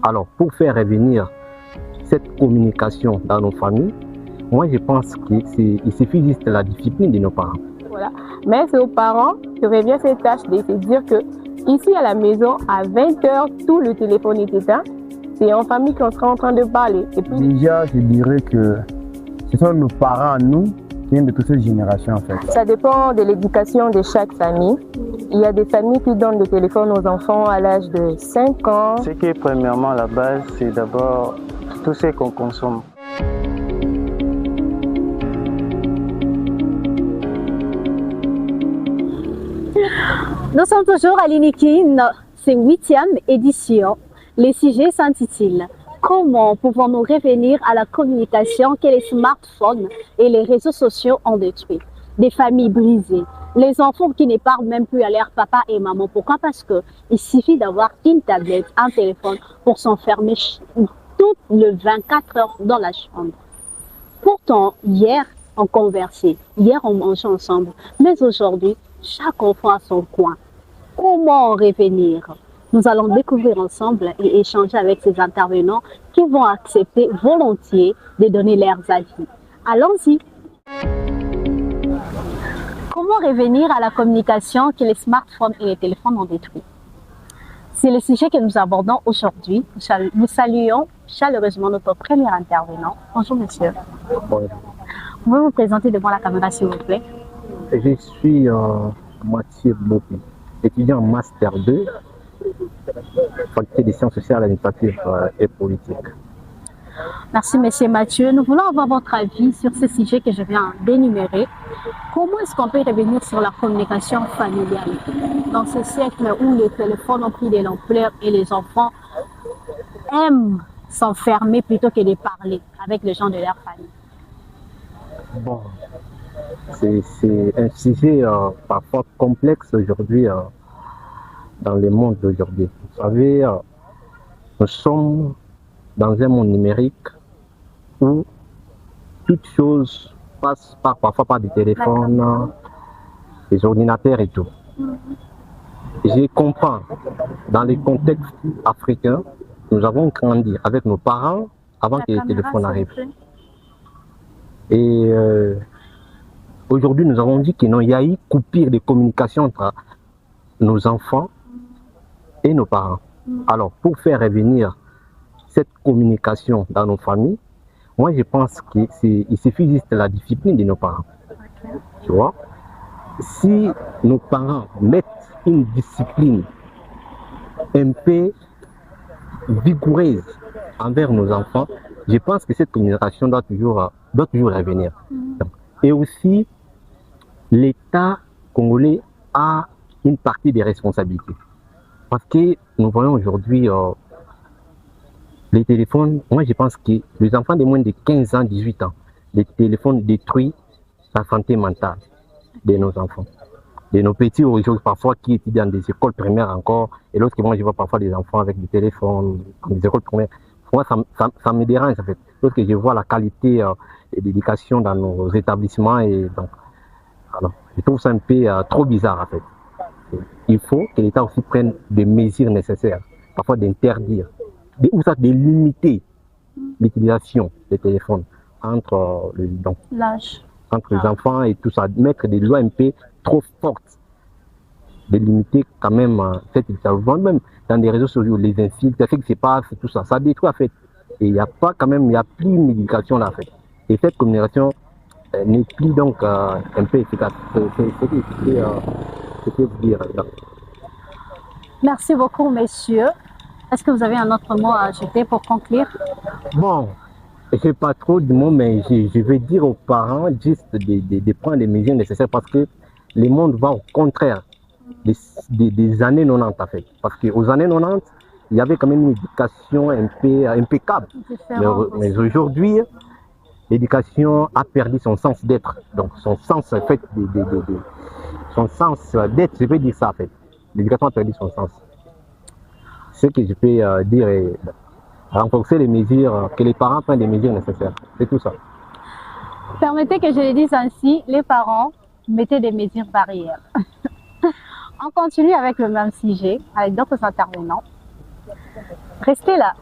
Alors, pour faire revenir cette communication dans nos familles, moi je pense qu'il suffit juste de la discipline de nos parents. Voilà. Mais c'est aux parents que revient cette tâche de se dire que ici à la maison, à 20h, tout le téléphone est éteint. C'est en famille qu'on sera en train de parler. Et puis... Déjà, je dirais que ce sont nos parents, nous, qui viennent de toute cette génération en fait. Ça dépend de l'éducation de chaque famille. Il y a des familles qui donnent le téléphone aux enfants à l'âge de 5 ans. Ce qui est premièrement la base, c'est d'abord tout ce qu'on consomme. Nous sommes toujours à l'Inikin, c'est 8e édition. Les sujets s'intitulent « Comment pouvons-nous revenir à la communication que les smartphones et les réseaux sociaux ont détruit ?» Des familles brisées, les enfants qui ne parlent même plus à leur papa et maman. Pourquoi? Parce qu'il suffit d'avoir une tablette, un téléphone pour s'enfermer toutes les 24 heures dans la chambre. Pourtant, hier, on conversait, hier, on mangeait ensemble, mais aujourd'hui, chaque enfant a son coin. Comment revenir? Nous allons découvrir ensemble et échanger avec ces intervenants qui vont accepter volontiers de donner leurs avis. Allons-y. Comment revenir à la communication que les smartphones et les téléphones ont détruit? C'est le sujet que nous abordons aujourd'hui. Nous saluons chaleureusement notre premier intervenant. Bonjour monsieur. Bonjour. Vous pouvez vous présenter devant la caméra s'il vous plaît? Je suis Mathieu Bopi, étudiant en Master 2, Faculté des sciences sociales, administratives et politiques. Merci monsieur Mathieu. Nous voulons avoir votre avis sur ce sujet que je viens d'énumérer. Comment est-ce qu'on peut revenir sur la communication familiale dans ce siècle où les téléphones ont pris de l'ampleur et les enfants aiment s'enfermer plutôt que de parler avec les gens de leur famille? Bon, c'est un sujet parfois complexe aujourd'hui dans le monde d'aujourd'hui. Vous savez, nous sommes dans un monde numérique où toute chose passe parfois par des téléphones, des ordinateurs et tout. Je comprends, dans les contextes africains, nous avons grandi avec nos parents avant que les téléphones arrivent. Et aujourd'hui, nous avons dit qu'il y a eu coupure de communication entre nos enfants et nos parents. Alors, pour faire revenir cette communication dans nos familles, moi je pense qu'il suffit juste de la discipline de nos parents. Tu vois? Si nos parents mettent une discipline un peu vigoureuse envers nos enfants, je pense que cette communication doit toujours revenir. Et aussi, l'État congolais a une partie des responsabilités. Parce que nous voyons aujourd'hui les téléphones, moi je pense que les enfants de moins de 15 ans, 18 ans, les téléphones détruisent la santé mentale de nos enfants. De nos petits aujourd'hui parfois qui étudient dans des écoles primaires encore, et lorsque moi je vois parfois des enfants avec des téléphones dans des écoles primaires, moi ça me dérange en fait. Lorsque je vois la qualité d'éducation dans nos établissements, et donc alors, je trouve ça un peu trop bizarre en fait. Il faut que l'État aussi prenne des mesures nécessaires, parfois d'interdire, ou ça de limiter l'utilisation des téléphones entre les enfants et tout ça, mettre des lois un peu trop fortes, de limiter quand même cette utilisation, même dans des réseaux sociaux, les insultes, ce qui se passe, tout ça, ça détruit en fait. Et il n'y a pas quand même, il n'y a plus une éducation là en fait. Et cette communication n'est plus donc un peu efficace. C'est ce que je peux vous dire. Merci beaucoup, messieurs. Est-ce que vous avez un autre mot à ajouter pour conclure? Bon, je n'ai pas trop de mots, mais je vais dire aux parents juste de prendre les mesures nécessaires parce que le monde va au contraire des années 90 en fait. Parce qu'aux années 90, il y avait quand même une éducation un peu impeccable. Mais aujourd'hui, l'éducation a perdu son sens d'être. Donc son sens en fait, son sens d'être, je vais dire ça en fait. L'éducation a perdu son sens. Ce que je peux dire est renforcer les mesures, que les parents prennent des mesures nécessaires. C'est tout ça. Permettez que je le dise ainsi, les parents, mettez des mesures barrières. On continue avec le même sujet, avec d'autres intervenants. Restez là.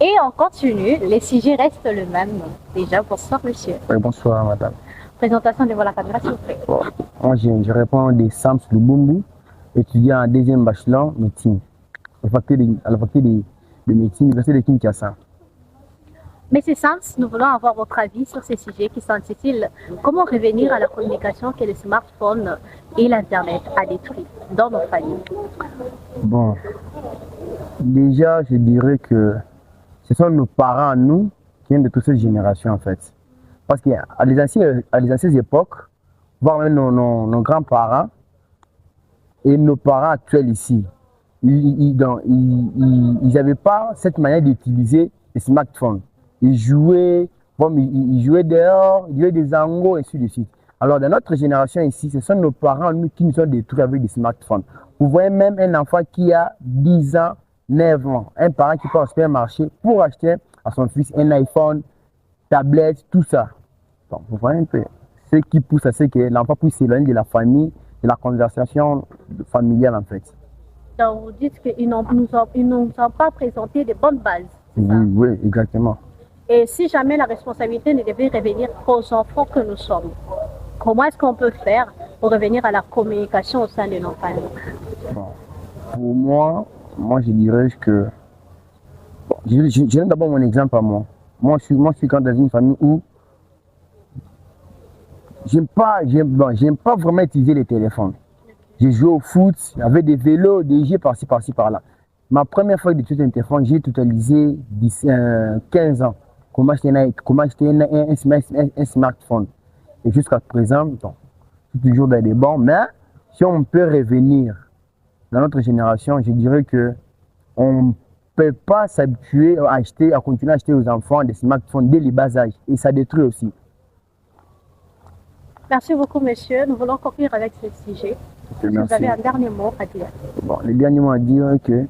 Et on continue, les sujets restent le même. Déjà, bonsoir monsieur. Oui, bonsoir madame. Présentation devant la caméra s'il vous plaît. Bon, moi je réponds des Sams Lubumbu, étudiant en deuxième bachelor médecine. À la faculté de médecine, l'université de Kinshasa. Monsieur Sams, nous voulons avoir votre avis sur ces sujets qui s'intitulent comment revenir à la communication que le smartphone et l'Internet a détruit dans nos familles. Bon, déjà je dirais que ce sont nos parents, nous, qui viennent de toute cette génération en fait. Parce qu'à les anciennes époques, voire même nos grands-parents et nos parents actuels ici, ils n'avaient pas cette manière d'utiliser les smartphones. Ils jouaient dehors, ils jouaient des angos, et ainsi de suite. Alors, dans notre génération ici, ce sont nos parents, nous, qui nous ont détruits avec des smartphones. Vous voyez même un enfant qui a 10 ans, 9 ans, un parent qui part au supermarché pour acheter à son fils un iPhone, tablette, tout ça. Donc, vous voyez un peu. Ce qui pousse à ce que l'enfant puisse s'éloigner de la famille, de la conversation familiale en fait. Donc, vous dites qu'ils ne nous ont pas présenté de bonnes bases. Oui, exactement. Et si jamais la responsabilité ne devait revenir aux enfants que nous sommes, comment est-ce qu'on peut faire pour revenir à la communication au sein de nos familles? Bon. Pour moi je dirais que... Bon, je donne d'abord mon exemple à moi. Moi je suis quand dans une famille où j'aime pas vraiment utiliser les téléphones. J'ai joué au foot, j'avais des vélos, des jeux par-ci, par-là. Ma première fois que j'ai utilisé un téléphone, j'ai totalisé 15 ans. Comment acheter un smartphone. Et jusqu'à présent, je suis toujours dans des bons. Mais si on peut revenir dans notre génération, je dirais que on ne peut pas s'habituer à continuer à acheter aux enfants des smartphones dès les bas âges. Et ça détruit aussi. Merci beaucoup, monsieur. Nous voulons conclure avec ce sujet. Vous avez un dernier mot à dire. Bon, le dernier mot à dire est que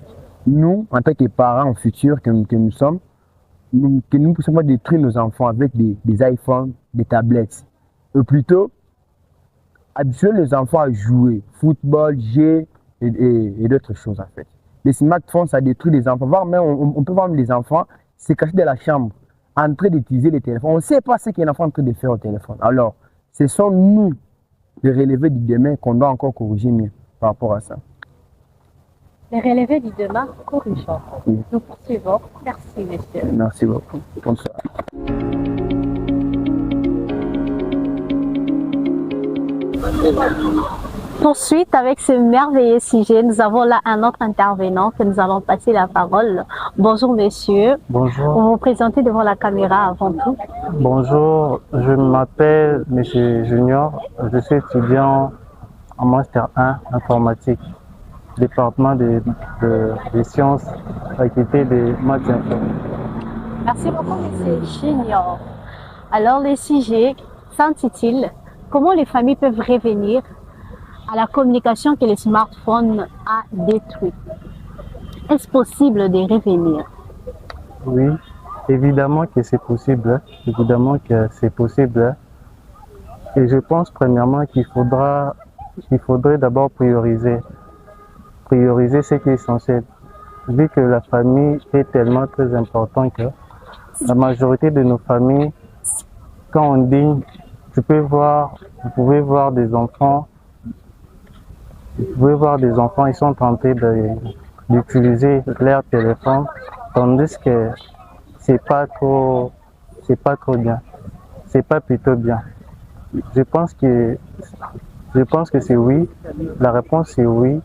nous, en tant que parents futurs que nous sommes, que nous ne pouvons pas détruire nos enfants avec des iPhones, des tablettes. Ou plutôt, habituer les enfants à jouer, football, jeux et d'autres choses en fait. Les smartphones, ça détruit les enfants. On peut voir les enfants se cacher dans la chambre, en train d'utiliser les téléphones. On ne sait pas ce qu'un enfant est en train de faire au téléphone. Alors, ce sont nous, les relevés du demain, qu'on doit encore corriger mieux par rapport à ça. Les relevés du demain, corrigeons. Oui. Nous poursuivons. Merci, monsieur. Merci beaucoup. Bonsoir. Ensuite, avec ce merveilleux sujet, nous avons là un autre intervenant que nous allons passer la parole. Bonjour, monsieur. Bonjour. Vous vous présentez devant la caméra avant tout. Bonjour, je m'appelle Monsieur Junior. Je suis étudiant en Master 1 informatique, département des sciences, faculté de maths info. Merci beaucoup, monsieur Junior. Alors, le sujet s'intitule « Comment les familles peuvent revenir à la communication que le smartphone a détruite ». Est-ce possible de revenir? Oui, évidemment que c'est possible. Évidemment que c'est possible. Et je pense premièrement qu'il faudrait d'abord prioriser ce qui est essentiel. Vu que la famille est tellement très importante que la majorité de nos familles, quand on dîne, vous pouvez voir des enfants, ils sont tentés d'utiliser leur téléphone, tandis que c'est pas trop bien, c'est pas plutôt bien. Je pense que c'est oui, la réponse est oui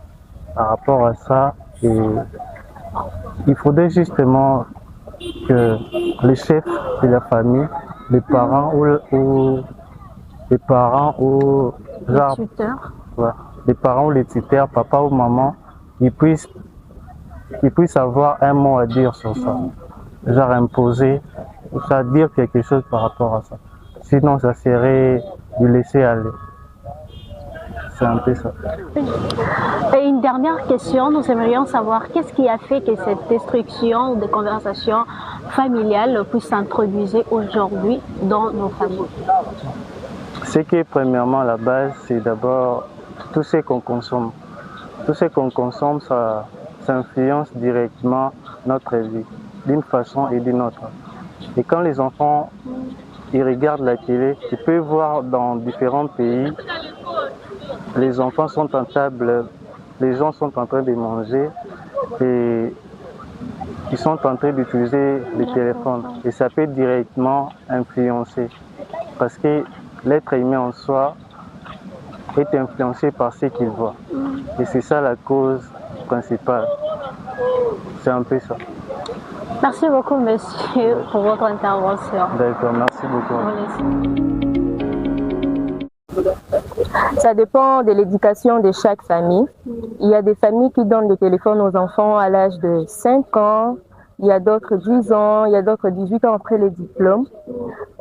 par rapport à ça, et il faudrait justement que les chefs de la famille, les parents ou les parents ou les tuteurs, papa ou maman, ils puissent avoir un mot à dire sur ça. Genre imposer, ça dire quelque chose par rapport à ça. Sinon, ça serait de laisser aller. C'est un peu ça. Et une dernière question, nous aimerions savoir qu'est-ce qui a fait que cette destruction de conversation familiale puisse s'introduire aujourd'hui dans nos familles? Ce qui est premièrement la base, c'est d'abord tout ce qu'on consomme. Tout ce qu'on consomme, ça influence directement notre vie, d'une façon et d'une autre. Et quand les enfants ils regardent la télé, tu peux voir dans différents pays, les enfants sont en table, les gens sont en train de manger et ils sont en train d'utiliser le téléphone. Et ça peut directement influencer parce que l'être humain en soi est influencé par ce qu'il voit. Et c'est ça la cause principale. C'est un peu ça. Merci beaucoup, monsieur, pour votre intervention. D'accord, merci beaucoup. Ça dépend de l'éducation de chaque famille. Il y a des familles qui donnent le téléphone aux enfants à l'âge de 5 ans, il y a d'autres 10 ans, il y a d'autres 18 ans après le diplôme.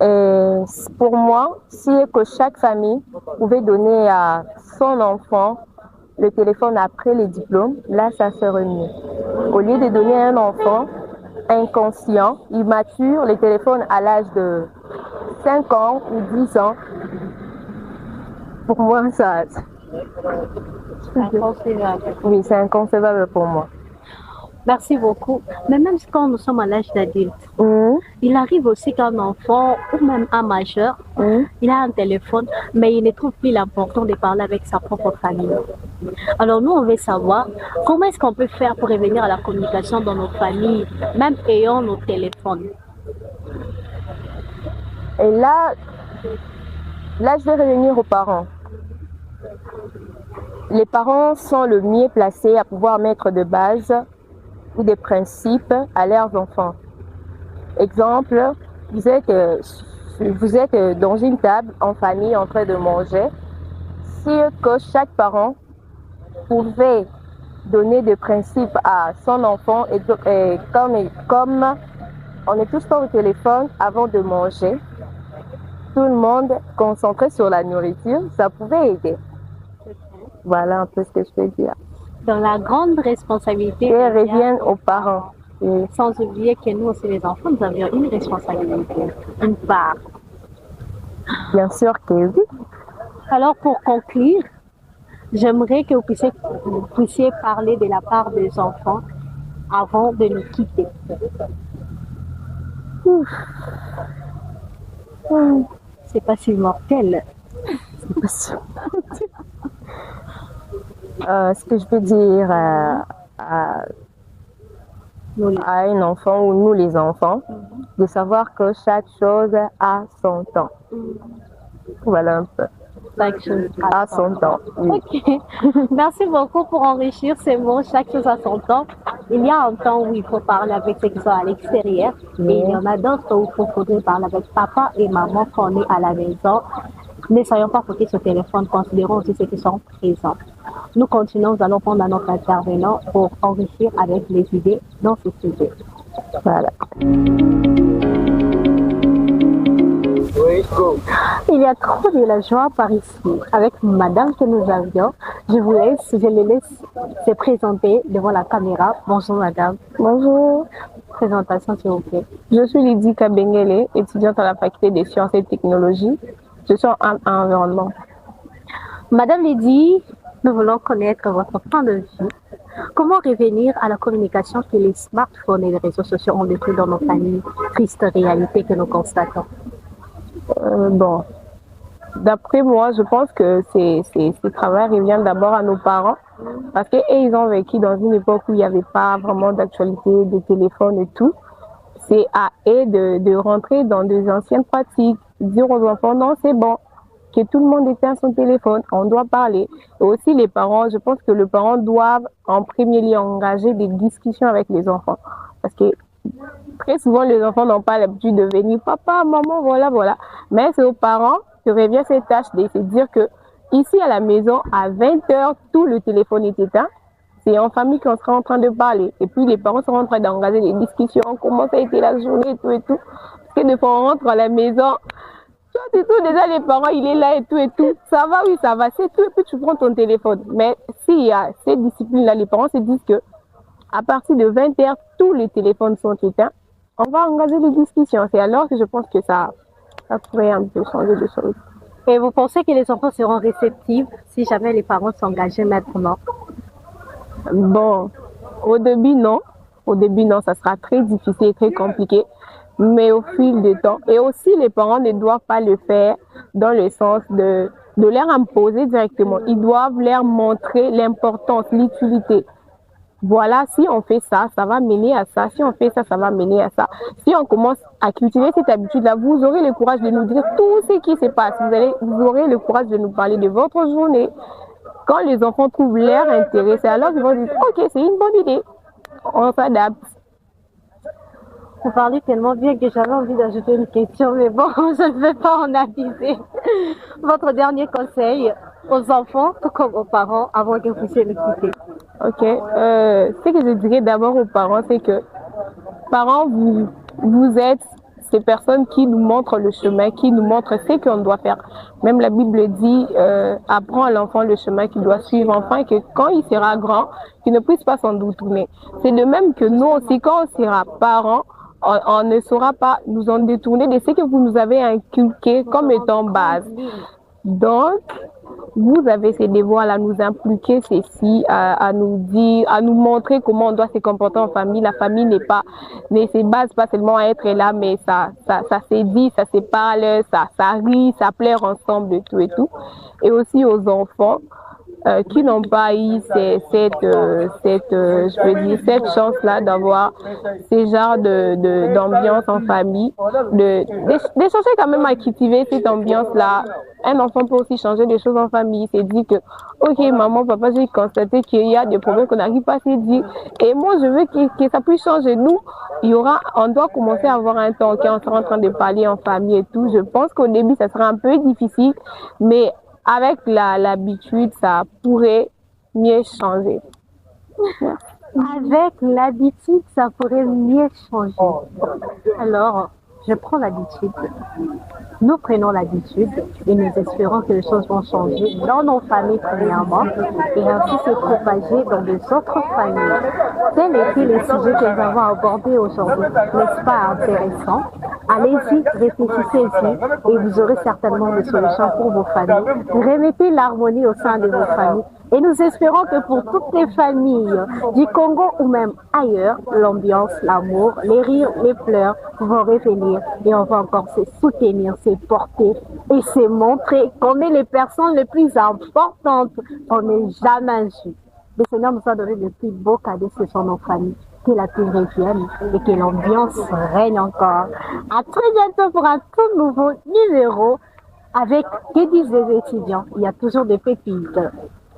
Et pour moi, si que chaque famille pouvait donner à son enfant le téléphone après le diplôme, là, ça serait mieux. Au lieu de donner à un enfant inconscient, immature, le téléphone à l'âge de 5 ans ou 10 ans, pour moi, ça... Oui, c'est inconcevable pour moi. Merci beaucoup. Mais même quand nous sommes à l'âge d'adulte, il arrive aussi qu'un enfant ou même un majeur, il a un téléphone, mais il ne trouve plus l'important de parler avec sa propre famille. Alors nous, on veut savoir comment est-ce qu'on peut faire pour revenir à la communication dans nos familles, même ayant nos téléphones. Et là, je vais revenir aux parents. Les parents sont le mieux placés à pouvoir mettre de base ou des principes à leurs enfants. Exemple, vous êtes dans une table en famille en train de manger. Si que chaque parent pouvait donner des principes à son enfant et comme on est tous pas au téléphone avant de manger, tout le monde concentré sur la nourriture, ça pouvait aider. Voilà un peu ce que je peux dire. Dans la grande responsabilité reviennent aux parents. Oui. Sans oublier que nous aussi les enfants, nous avions une responsabilité, une part. Bien sûr que oui. Alors pour conclure, j'aimerais que vous puissiez parler de la part des enfants avant de nous quitter. C'est pas si mortel. C'est pas si mortel. Ce que je peux dire à un enfant ou nous les enfants, de savoir que chaque chose a son temps. Voilà un peu. Chaque chose a son temps. Oui. Ok. Merci beaucoup pour enrichir ces mots. Chaque chose a son temps. Il y a un temps où il faut parler avec ceux qui sont à l'extérieur. Et il y en a d'autres où il faudrait parler avec papa et maman quand on est à la maison. Ne soyons pas focus sur le téléphone, considérons aussi ceux qui sont présents. Nous continuons, nous allons prendre notre intervenant pour enrichir avec les idées dans ce sujet. Voilà. Il y a trop de la joie par ici. Avec madame que nous avions, je les laisse se présenter devant la caméra. Bonjour madame. Bonjour. Présentation s'il vous plaît. Je suis Lydie Kabengele, étudiante à la faculté des sciences et technologies. Je suis en environnement. Madame Lydie, nous voulons connaître votre point de vue. Comment revenir à la communication que les smartphones et les réseaux sociaux ont détruit dans nos familles? Triste réalité que nous constatons. Bon, d'après moi, je pense que ce travail revient d'abord à nos parents parce qu'ils ont vécu dans une époque où il n'y avait pas vraiment d'actualité, de téléphone et tout. C'est à eux de rentrer dans des anciennes pratiques, dire aux enfants non, c'est bon, que tout le monde éteint son téléphone, on doit parler. Et aussi les parents, je pense que les parents doivent en premier lieu engager des discussions avec les enfants parce que très souvent, les enfants n'ont pas l'habitude de venir, papa, maman, voilà, voilà. Mais c'est aux parents que revient cette tâche de se dire que ici à la maison, à 20h, tout le téléphone est éteint. C'est en famille qu'on sera en train de parler. Et puis les parents seront en train d'engager des discussions, comment ça a été la journée et tout et tout. Parce que des fois, on rentre à la maison, tu tout, déjà les parents, il est là et tout et tout. Ça va, oui, ça va, c'est tout. Et puis tu prends ton téléphone. Mais s'il y a cette discipline-là, les parents se disent que à partir de 20h, tous les téléphones sont éteints. On va engager des discussions. C'est alors que je pense que ça pourrait un peu changer de choses. Et vous pensez que les enfants seront réceptifs si jamais les parents s'engageaient maintenant? Bon, Au début, non. Au début, non, ça sera très difficile et très compliqué. Mais au fil du temps, et aussi les parents ne doivent pas le faire dans le sens de leur imposer directement. Ils doivent leur montrer l'importance, l'utilité. Voilà, si on fait ça, ça va mener à ça. Si on fait ça, ça va mener à ça. Si on commence à cultiver cette habitude-là, vous aurez le courage de nous dire tout ce qui se passe. Vous aurez le courage de nous parler de votre journée. Quand les enfants trouvent leur intérêt, c'est alors qu'ils vont dire « Ok, c'est une bonne idée. On s'adapte. » Vous parlez tellement bien que j'avais envie d'ajouter une question, mais bon, je ne vais pas en abuser. Votre dernier conseil aux enfants, tout comme aux parents, avant que vous puissiez le quitter. Ok. Ce que je dirais d'abord aux parents, c'est que parents, vous êtes ces personnes qui nous montrent le chemin, qui nous montrent ce qu'on doit faire. Même la Bible dit, apprends à l'enfant le chemin qu'il doit suivre, afin que quand il sera grand, qu'il ne puisse pas s'en détourner. C'est de même que nous aussi, quand on sera parents, on ne saura pas nous en détourner de ce que vous nous avez inculqué comme étant base. Donc, vous avez ces devoirs à nous impliquer ceci, à nous dire, à nous montrer comment on doit se comporter en famille. La famille ne se base pas seulement à être là, mais ça se dit, ça se parle, ça rit, ça pleure ensemble de tout et tout. Et aussi aux enfants qui n'ont pas eu cette chance-là d'avoir ce genre d'ambiance en famille, de chercher quand même à cultiver cette ambiance-là. Un enfant peut aussi changer des choses en famille. Il s'est dit que, ok, maman, papa, j'ai constaté qu'il y a des problèmes qu'on n'arrive pas à se dire. Et moi, je veux que ça puisse changer. Nous, on doit commencer à avoir un temps, on sera en train de parler en famille et tout. Je pense qu'au début, ça sera un peu difficile, mais avec l'habitude, ça pourrait mieux changer. Avec l'habitude, ça pourrait mieux changer. Alors, je prends l'habitude. Nous prenons l'habitude et nous espérons que les choses vont changer dans nos familles premièrement et ainsi se propager dans les autres familles. Tel était le sujet que nous avons abordé aujourd'hui. N'est-ce pas intéressant? Allez-y, réfléchissez-y et vous aurez certainement des solutions pour vos familles. Remettez l'harmonie au sein de vos familles. Et nous espérons que pour toutes les familles du Congo ou même ailleurs, l'ambiance, l'amour, les rires, les pleurs vont revenir et on va encore se soutenir, se porter et se montrer qu'on est les personnes les plus importantes qu'on n'ait jamais vues. Le Seigneur nous a donné le plus beau cadeau, ce sont nos familles. Que la paix revienne et que l'ambiance règne encore. À très bientôt pour un tout nouveau numéro avec que disent les étudiants. Il y a toujours des pépites.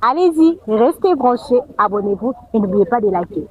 Allez-y, restez branchés, abonnez-vous et n'oubliez pas de liker.